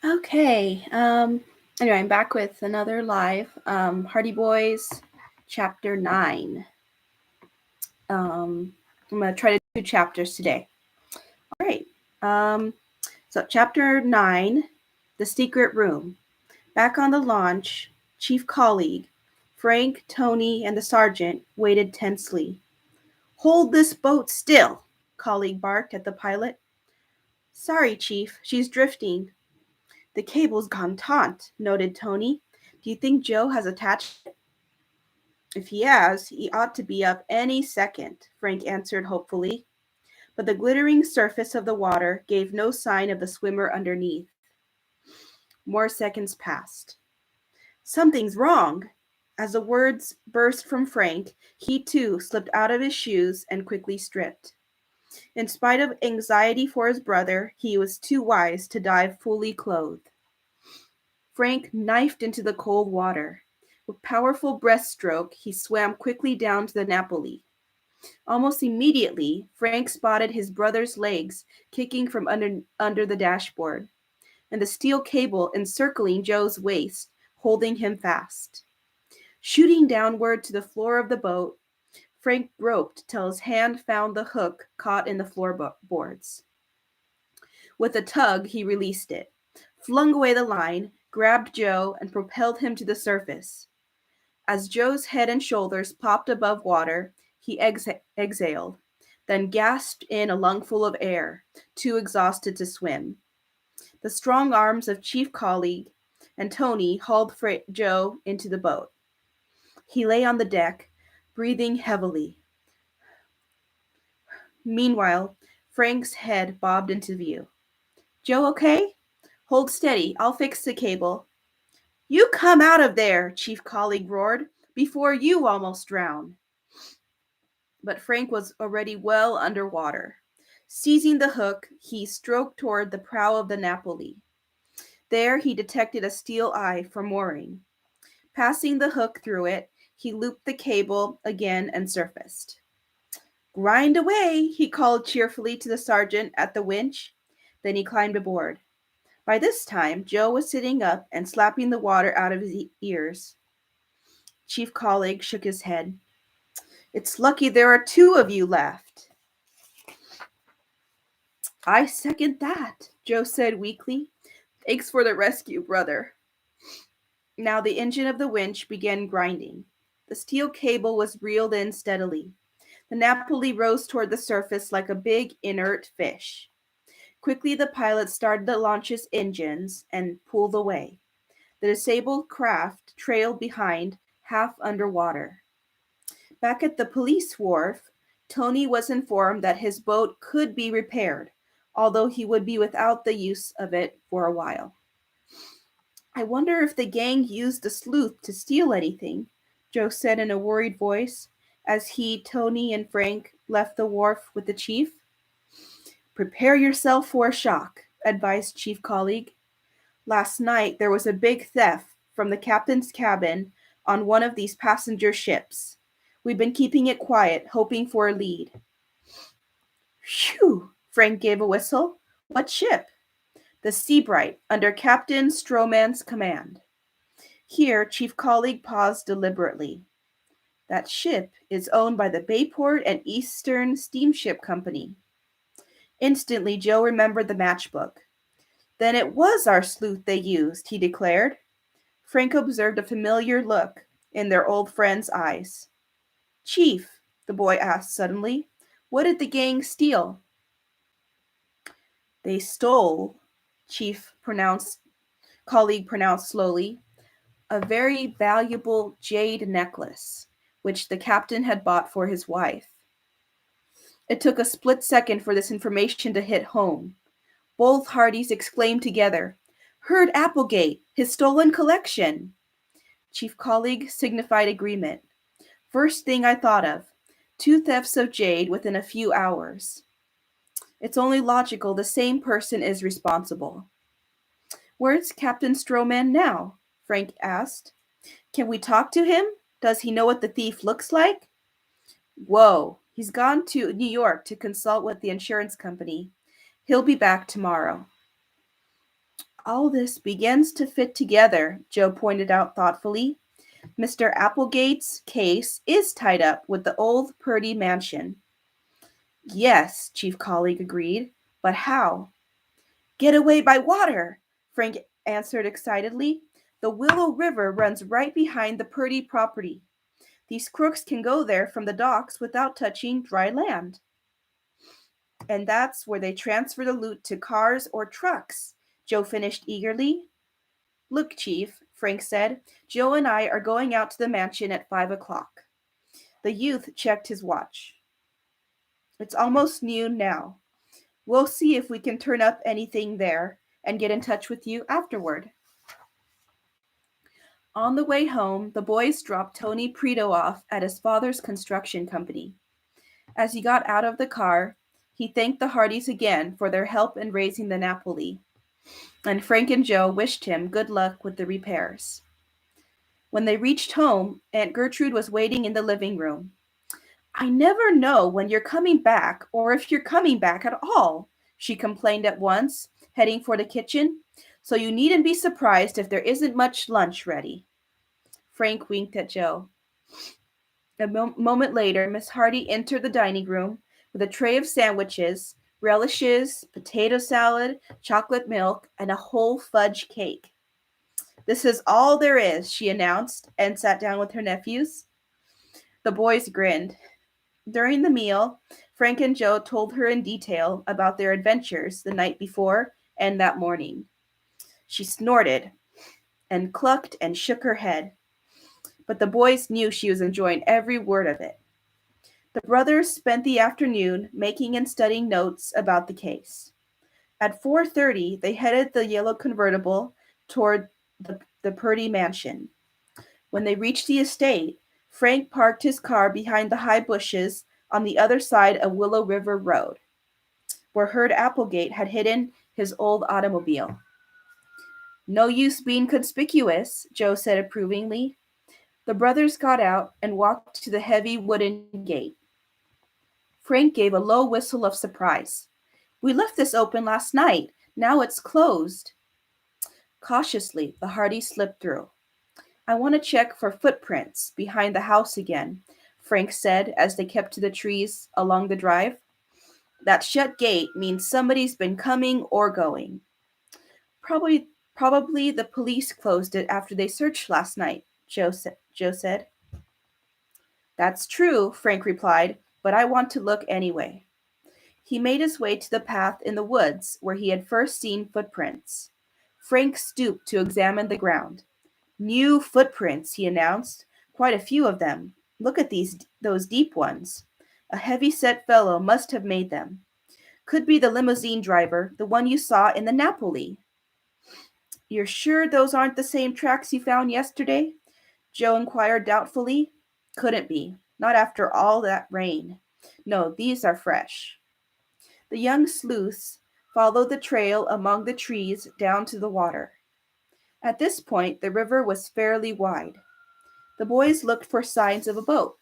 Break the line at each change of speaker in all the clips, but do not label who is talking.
Okay. Anyway, I'm back with another live Hardy Boys, Chapter 9. I'm going to try to do 2 chapters today. All right. So, Chapter 9, The Secret Room. Back on the launch, Chief Colleague, Frank, Tony, and the sergeant waited tensely. Hold this boat still, Colleague barked at the pilot. Sorry, Chief, she's drifting. The cable's gone taut, noted Tony. Do you think Joe has attached it? If he has, he ought to be up any second, Frank answered hopefully. But the glittering surface of the water gave no sign of the swimmer underneath. More seconds passed. Something's wrong. As the words burst from Frank, he too slipped out of his shoes and quickly stripped. In spite of anxiety for his brother, he was too wise to dive fully clothed. Frank knifed into the cold water. With powerful breaststroke, he swam quickly down to the Napoli. Almost immediately, Frank spotted his brother's legs kicking from under the dashboard, and the steel cable encircling Joe's waist, holding him fast. Shooting downward to the floor of the boat, Frank groped till his hand found the hook caught in the floorboards. With a tug, he released it, flung away the line, grabbed Joe, and propelled him to the surface. As Joe's head and shoulders popped above water, he exhaled, then gasped in a lungful of air, too exhausted to swim. The strong arms of Chief Colleague and Tony hauled Joe into the boat. He lay on the deck, breathing heavily. Meanwhile, Frank's head bobbed into view. Joe, okay? Hold steady. I'll fix the cable. You come out of there, Chief Colleague roared, before you almost drown. But Frank was already well underwater. Seizing the hook, he stroked toward the prow of the Napoli. There he detected a steel eye for mooring. Passing the hook through it, he looped the cable again and surfaced. Grind away, he called cheerfully to the sergeant at the winch. Then he climbed aboard. By this time, Joe was sitting up and slapping the water out of his ears. Chief Colleague shook his head. It's lucky there are 2 of you left. I second that, Joe said weakly. Thanks for the rescue, brother. Now the engine of the winch began grinding. The steel cable was reeled in steadily. The Napoli rose toward the surface like a big, inert fish. Quickly the pilot started the launch's engines and pulled away. The disabled craft trailed behind, half underwater. Back at the police wharf, Tony was informed that his boat could be repaired, although he would be without the use of it for a while. I wonder if the gang used the sleuth to steal anything, Joe said in a worried voice as he, Tony, and Frank left the wharf with the chief. Prepare yourself for a shock, advised Chief Colleague. Last night there was a big theft from the captain's cabin on one of these passenger ships. We've been keeping it quiet, hoping for a lead. Phew, Frank gave a whistle. What ship? The Seabright, under Captain Stroman's command. Here, Chief Colleague paused deliberately. That ship is owned by the Bayport and Eastern Steamship Company. Instantly, Joe remembered the matchbook. Then it was our sleuth they used, he declared. Frank observed a familiar look in their old friend's eyes. Chief, the boy asked suddenly, what did the gang steal? They stole, Colleague pronounced slowly, a very valuable jade necklace, which the captain had bought for his wife. It took a split second for this information to hit home. Both Hardys exclaimed together, Heard Applegate, his stolen collection. Chief Colleague signified agreement. First thing I thought of, 2 thefts of jade within a few hours. It's only logical the same person is responsible. Where's Captain Stroman now? Frank asked. Can we talk to him? Does he know what the thief looks like? Whoa, he's gone to New York to consult with the insurance company. He'll be back tomorrow. All this begins to fit together, Joe pointed out thoughtfully. Mr. Applegate's case is tied up with the old Purdy mansion. Yes, Chief Colleague agreed. But how? Get away by water, Frank answered excitedly. The Willow River runs right behind the Purdy property. These crooks can go there from the docks without touching dry land. And that's where they transfer the loot to cars or trucks, Joe finished eagerly. Look, Chief, Frank said, Joe and I are going out to the mansion at 5 o'clock. The youth checked his watch. It's almost noon now. We'll see if we can turn up anything there and get in touch with you afterward. On the way home, the boys dropped Tony Preto off at his father's construction company. As he got out of the car, he thanked the Hardys again for their help in raising the Napoli, and Frank and Joe wished him good luck with the repairs. When they reached home, Aunt Gertrude was waiting in the living room. I never know when you're coming back or if you're coming back at all, she complained at once, heading for the kitchen. So you needn't be surprised if there isn't much lunch ready. Frank winked at Joe. A moment later, Miss Hardy entered the dining room with a tray of sandwiches, relishes, potato salad, chocolate milk, and a whole fudge cake. This is all there is, she announced, and sat down with her nephews. The boys grinned. During the meal, Frank and Joe told her in detail about their adventures the night before and that morning. She snorted and clucked and shook her head, but the boys knew she was enjoying every word of it. The brothers spent the afternoon making and studying notes about the case. At 4:30, they headed the yellow convertible toward the Purdy mansion. When they reached the estate, Frank parked his car behind the high bushes on the other side of Willow River Road, where Herd Applegate had hidden his old automobile. No use being conspicuous, Joe said approvingly. The brothers got out and walked to the heavy wooden gate. Frank gave a low whistle of surprise. We left this open last night. Now it's closed. Cautiously, the Hardys slipped through. I want to check for footprints behind the house again, Frank said as they kept to the trees along the drive. That shut gate means somebody's been coming or going. Probably the police closed it after they searched last night, Joe said. That's true, Frank replied, but I want to look anyway. He made his way to the path in the woods where he had first seen footprints. Frank stooped to examine the ground. New footprints, he announced. Quite a few of them. Look at those deep ones. A heavy-set fellow must have made them. Could be the limousine driver, the one you saw in the Napoli. You're sure those aren't the same tracks you found yesterday? Joe inquired doubtfully. Couldn't be. Not after all that rain. No, these are fresh. The young sleuths followed the trail among the trees down to the water. At this point, the river was fairly wide. The boys looked for signs of a boat.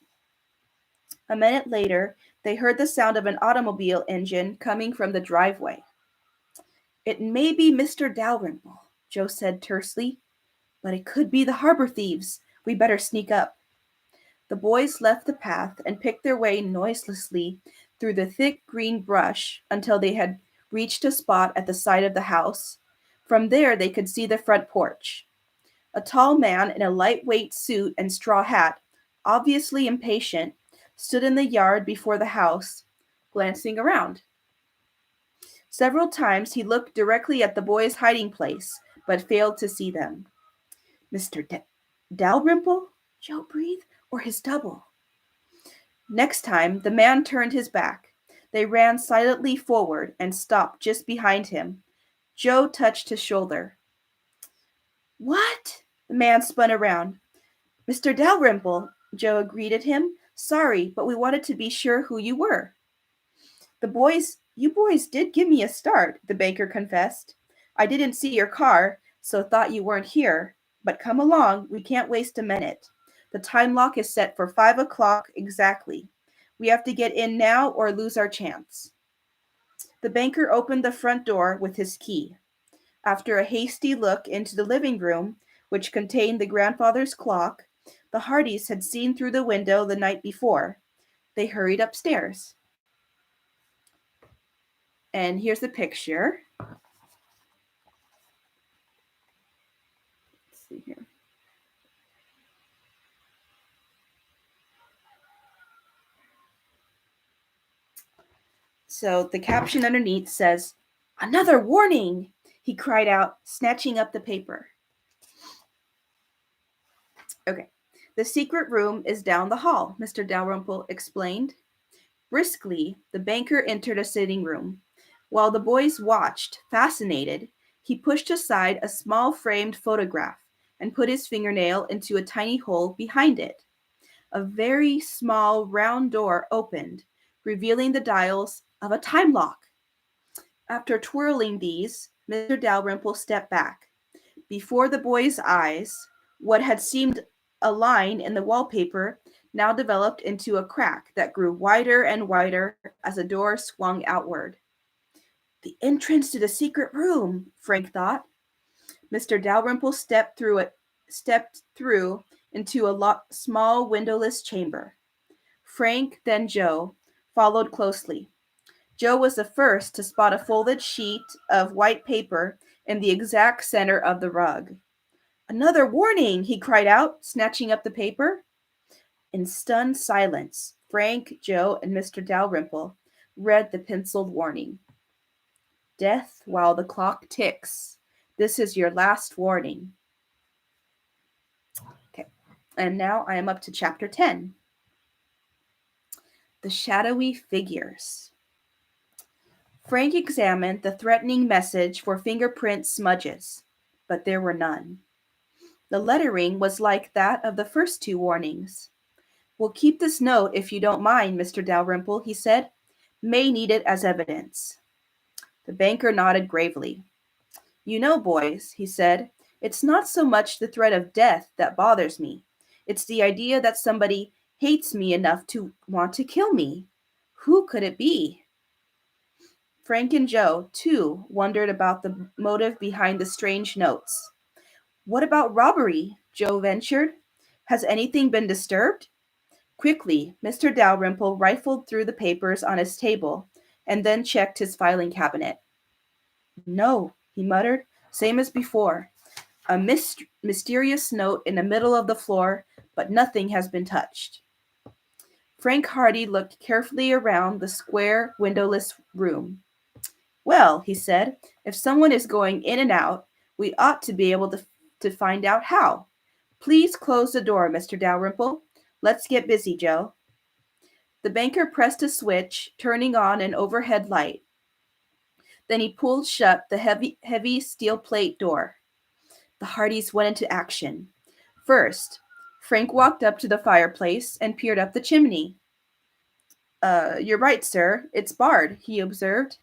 A minute later, they heard the sound of an automobile engine coming from the driveway. It may be Mr. Dalrymple, Joe said tersely, but it could be the harbor thieves. We better sneak up. The boys left the path and picked their way noiselessly through the thick green brush until they had reached a spot at the side of the house. From there, they could see the front porch. A tall man in a lightweight suit and straw hat, obviously impatient, stood in the yard before the house, glancing around. Several times he looked directly at the boys' hiding place, but failed to see them. Mr. Dalrymple? Joe breathed. Or his double? Next time, the man turned his back. They ran silently forward and stopped just behind him. Joe touched his shoulder. What? The man spun around. Mr. Dalrymple, Joe greeted him. Sorry, but we wanted to be sure who you were. You boys did give me a start, the banker confessed. I didn't see your car, so thought you weren't here. But come along, we can't waste a minute. The time lock is set for 5 o'clock exactly. We have to get in now or lose our chance. The banker opened the front door with his key. After a hasty look into the living room, which contained the grandfather's clock the Hardys had seen through the window the night before, they hurried upstairs. And here's the picture. Let's see here. So the caption underneath says, "Another warning!" he cried out, snatching up the paper. Okay. "The secret room is down the hall," Mr. Dalrymple explained. Briskly, the banker entered a sitting room. While the boys watched, fascinated, he pushed aside a small framed photograph and put his fingernail into a tiny hole behind it. A very small round door opened, revealing the dials of a time lock. After twirling these, Mr. Dalrymple stepped back. Before the boy's eyes, what had seemed a line in the wallpaper now developed into a crack that grew wider and wider as the door swung outward. The entrance to the secret room, Frank thought. Mr. Dalrymple stepped through into a small windowless chamber. Frank, then Joe, followed closely. Joe was the first to spot a folded sheet of white paper in the exact center of the rug. "Another warning!" he cried out, snatching up the paper. In stunned silence, Frank, Joe, and Mr. Dalrymple read the penciled warning. "Death while the clock ticks. This is your last warning." Okay, and now I am up to chapter 10. The shadowy figures. Frank examined the threatening message for fingerprint smudges, but there were none. The lettering was like that of the first two warnings. "We'll keep this note if you don't mind, Mr. Dalrymple," he said. "May need it as evidence." The banker nodded gravely. "You know, boys," he said, "it's not so much the threat of death that bothers me. It's the idea that somebody hates me enough to want to kill me. Who could it be?" Frank and Joe, too, wondered about the motive behind the strange notes. "What about robbery?" Joe ventured. "Has anything been disturbed?" Quickly, Mr. Dalrymple rifled through the papers on his table and then checked his filing cabinet. "No," he muttered, "same as before. A mysterious note in the middle of the floor, but nothing has been touched." Frank Hardy looked carefully around the square, windowless room. "Well," he said, "if someone is going in and out, we ought to be able to find out how. Please close the door, Mr. Dalrymple. Let's get busy, Joe." The banker pressed a switch, turning on an overhead light. Then he pulled shut the heavy steel plate door. The Hardys went into action. First, Frank walked up to the fireplace and peered up the chimney. You're right, sir. It's barred," he observed.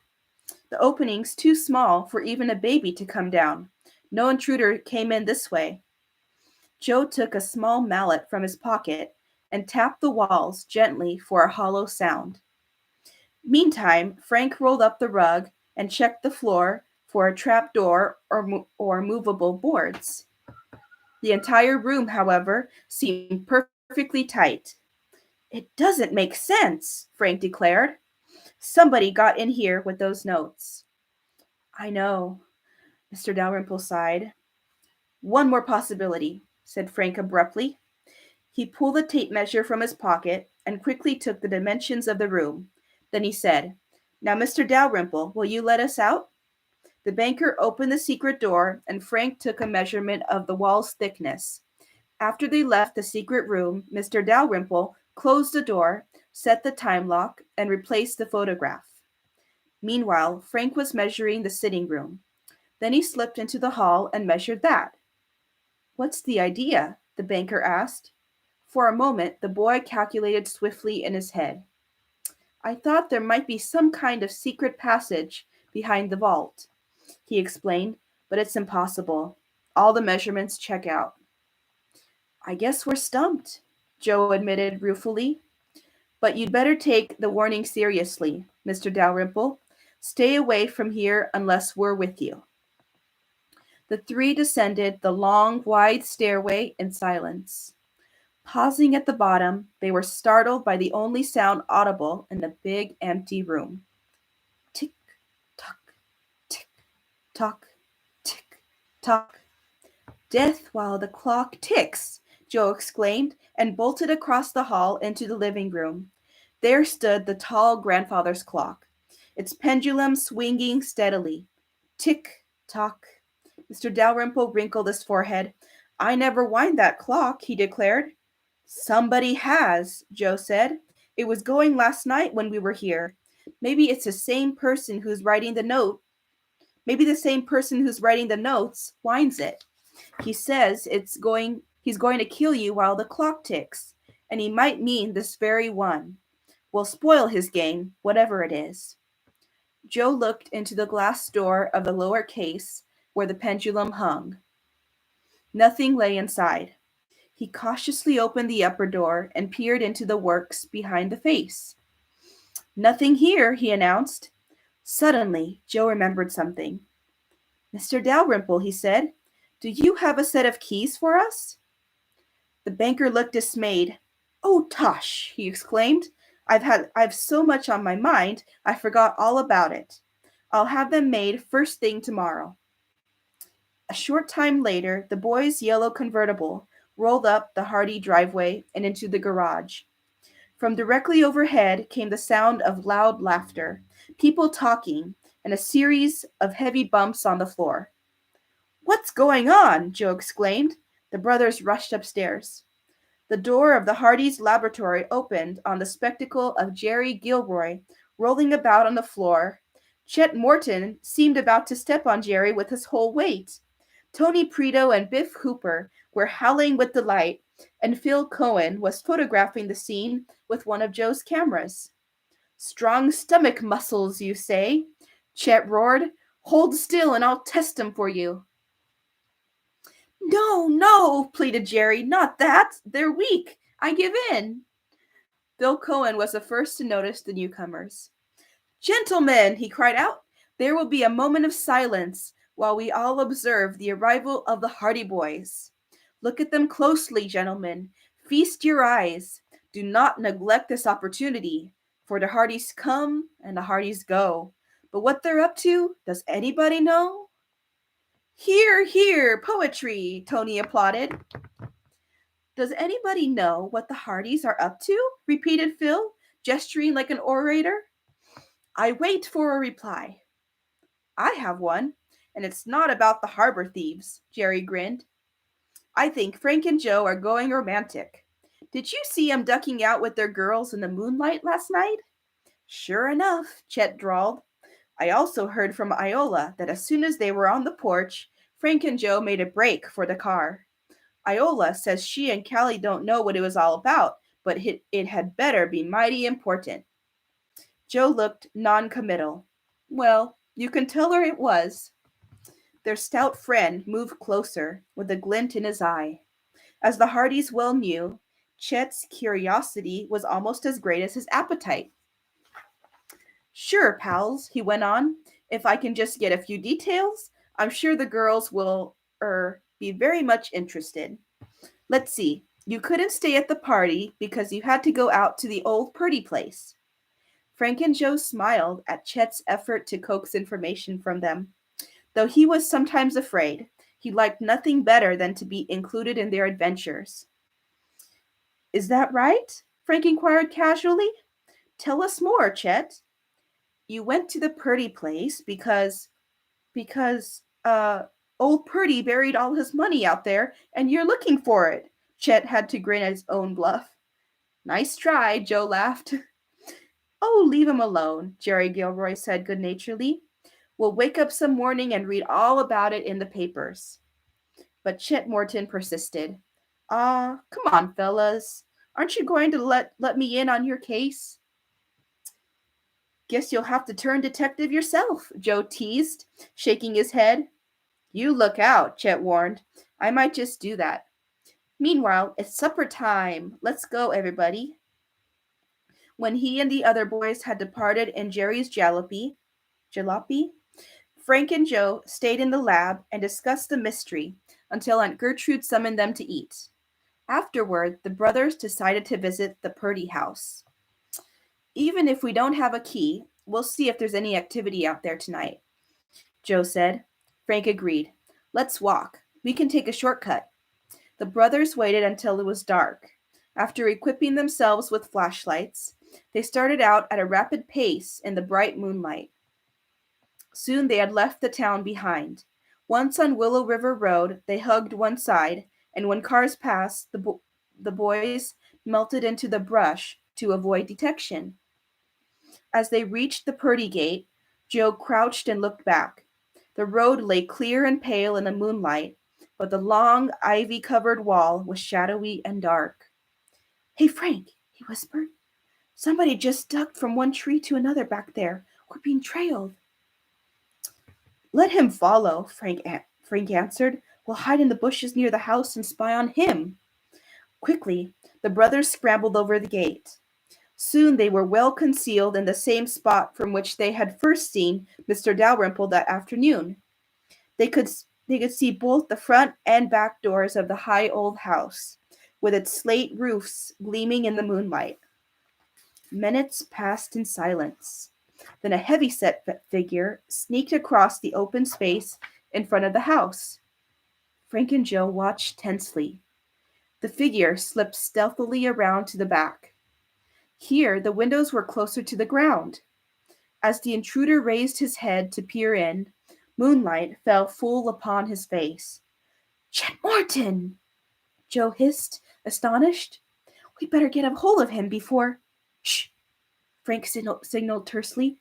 "The opening's too small for even a baby to come down. No intruder came in this way." Joe took a small mallet from his pocket and tapped the walls gently for a hollow sound. Meantime, Frank rolled up the rug and checked the floor for a trap door or movable boards. The entire room, however, seemed perfectly tight. "It doesn't make sense," Frank declared. "Somebody got in here with those notes." "I know," Mr. Dalrymple sighed. "One more possibility," said Frank abruptly. He pulled a tape measure from his pocket and quickly took the dimensions of the room. Then he said, "Now, Mr. Dalrymple, will you let us out?" The banker opened the secret door, and Frank took a measurement of the wall's thickness. After they left the secret room, Mr. Dalrymple closed the door, set the time lock, and replaced the photograph. Meanwhile, Frank was measuring the sitting room. Then he slipped into the hall and measured that. "What's the idea?" the banker asked. For a moment, the boy calculated swiftly in his head. "I thought there might be some kind of secret passage behind the vault," he explained, "but it's impossible. All the measurements check out." "I guess we're stumped," Joe admitted ruefully. "But you'd better take the warning seriously, Mr. Dalrymple. Stay away from here unless we're with you." The three descended the long, wide stairway in silence. Pausing at the bottom, they were startled by the only sound audible in the big, empty room. Tick, tock, tick, tock, tick, tock. Death while the clock ticks, Joe exclaimed, and bolted across the hall into the living room. There stood the tall grandfather's clock, its pendulum swinging steadily. Tick tock. Mr. Dalrymple wrinkled his forehead. I never wind that clock, he declared. Somebody has, Joe said. It was going last night when we were here. Maybe it's the same person who's writing the note. Maybe the same person who's writing the notes winds it. He says he's going to kill you while the clock ticks, and he might mean this very one. We'll spoil his game, whatever it is. Joe looked into the glass door of the lower case where the pendulum hung. Nothing lay inside. He cautiously opened the upper door and peered into the works behind the face. Nothing here, he announced. Suddenly, Joe remembered something. Mr. Dalrymple, he said, do you have a set of keys for us? The banker looked dismayed. Oh, tosh, he exclaimed. I've so much on my mind, I forgot all about it. I'll have them made first thing tomorrow. A short time later, the boys' yellow convertible rolled up the Hardy driveway and into the garage. From directly overhead came the sound of loud laughter, people talking, and a series of heavy bumps on the floor. What's going on? Joe exclaimed. The brothers rushed upstairs. The door of the Hardys' laboratory opened on the spectacle of Jerry Gilroy rolling about on the floor. Chet Morton seemed about to step on Jerry with his whole weight. Tony Prito and Biff Hooper were howling with delight, and Phil Cohen was photographing the scene with one of Joe's cameras. Strong stomach muscles, you say? Chet roared. Hold still and I'll test 'em for you. No, no, pleaded Jerry. Not that. They're weak. I give in. Bill Cohen was the first to notice the newcomers. Gentlemen, he cried out, there will be a moment of silence while we all observe the arrival of the Hardy Boys. Look at them closely, gentlemen. Feast your eyes. Do not neglect this opportunity, for the Hardys come and the Hardys go. But what they're up to, does anybody know? Hear, hear, poetry, Tony applauded. Does anybody know what the Hardys are up to? Repeated Phil, gesturing like an orator. I wait for a reply. I have one, and it's not about the harbor thieves, Jerry grinned. I think Frank and Joe are going romantic. Did you see 'em ducking out with their girls in the moonlight last night? Sure enough, Chet drawled. I also heard from Iola that as soon as they were on the porch, Frank and Joe made a break for the car. Iola says she and Callie don't know what it was all about, but it had better be mighty important. Joe looked non-committal. Well, you can tell her it was. Their stout friend moved closer, with a glint in his eye. As the Hardys well knew, Chet's curiosity was almost as great as his appetite. Sure, pals, he went on. If I can just get a few details, I'm sure the girls will, be very much interested. Let's see. You couldn't stay at the party because you had to go out to the old Purdy place. Frank and Joe smiled at Chet's effort to coax information from them. Though he was sometimes afraid, he liked nothing better than to be included in their adventures. Is that right? Frank inquired casually. Tell us more, Chet. You went to the Purdy place because old Purdy buried all his money out there and you're looking for it. Chet had to grin at his own bluff. Nice try, Joe laughed. Oh, leave him alone, Jerry Gilroy said good-naturedly. We'll wake up some morning and read all about it in the papers. But Chet Morton persisted. Come on, fellas. Aren't you going to let me in on your case? Guess you'll have to turn detective yourself, Joe teased, shaking his head. You look out, Chet warned. I might just do that. Meanwhile, it's supper time. Let's go, everybody. When he and the other boys had departed in Jerry's jalopy, Frank and Joe stayed in the lab and discussed the mystery until Aunt Gertrude summoned them to eat. Afterward, the brothers decided to visit the Purdy house. Even if we don't have a key, we'll see if there's any activity out there tonight, Joe said. Frank agreed. Let's walk. We can take a shortcut. The brothers waited until it was dark. After equipping themselves with flashlights, they started out at a rapid pace in the bright moonlight. Soon they had left the town behind. Once on Willow River Road, they hugged one side, and when cars passed, the boys melted into the brush to avoid detection. As they reached the Purdy gate, Joe crouched and looked back. The road lay clear and pale in the moonlight, but the long, ivy-covered wall was shadowy and dark. "Hey, Frank," he whispered. "Somebody just ducked from one tree to another back there. We're being trailed." "Let him follow," Frank answered. "We'll hide in the bushes near the house and spy on him." Quickly, the brothers scrambled over the gate. Soon they were well concealed in the same spot from which they had first seen Mr. Dalrymple that afternoon. They could see both the front and back doors of the high old house, with its slate roofs gleaming in the moonlight. Minutes passed in silence. Then a heavy-set figure sneaked across the open space in front of the house. Frank and Joe watched tensely. The figure slipped stealthily around to the back. Here, the windows were closer to the ground. As the intruder raised his head to peer in, moonlight fell full upon his face. "Chet Morton!" Joe hissed, astonished. "We'd better get a hold of him before—" "Shh!" Frank signaled tersely.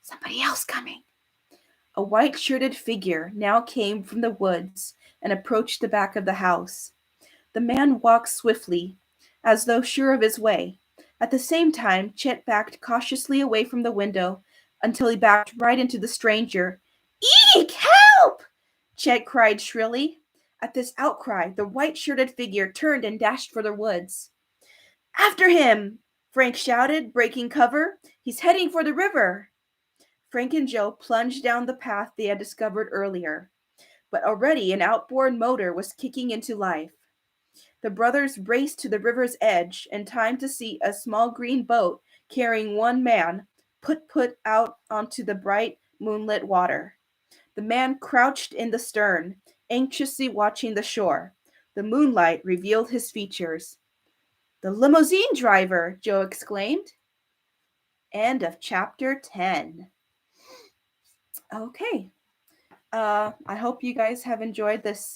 "Somebody else coming." A white-shirted figure now came from the woods and approached the back of the house. The man walked swiftly, as though sure of his way. At the same time, Chet backed cautiously away from the window until he backed right into the stranger. "Eek! Help!" Chet cried shrilly. At this outcry, the white-shirted figure turned and dashed for the woods. "After him!" Frank shouted, breaking cover. "He's heading for the river." Frank and Joe plunged down the path they had discovered earlier, but already an outboard motor was kicking into life. The brothers raced to the river's edge in time to see a small green boat carrying one man put out onto the bright moonlit water. The man crouched in the stern, anxiously watching the shore. The moonlight revealed his features. "The limousine driver!" Joe exclaimed. End of chapter 10. Okay. I hope you guys have enjoyed this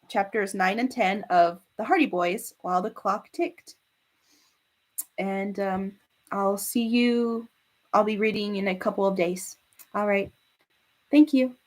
chapters 9 and 10 of The Hardy Boys while the clock ticked. And I'll be reading in a couple of days. All right. Thank you.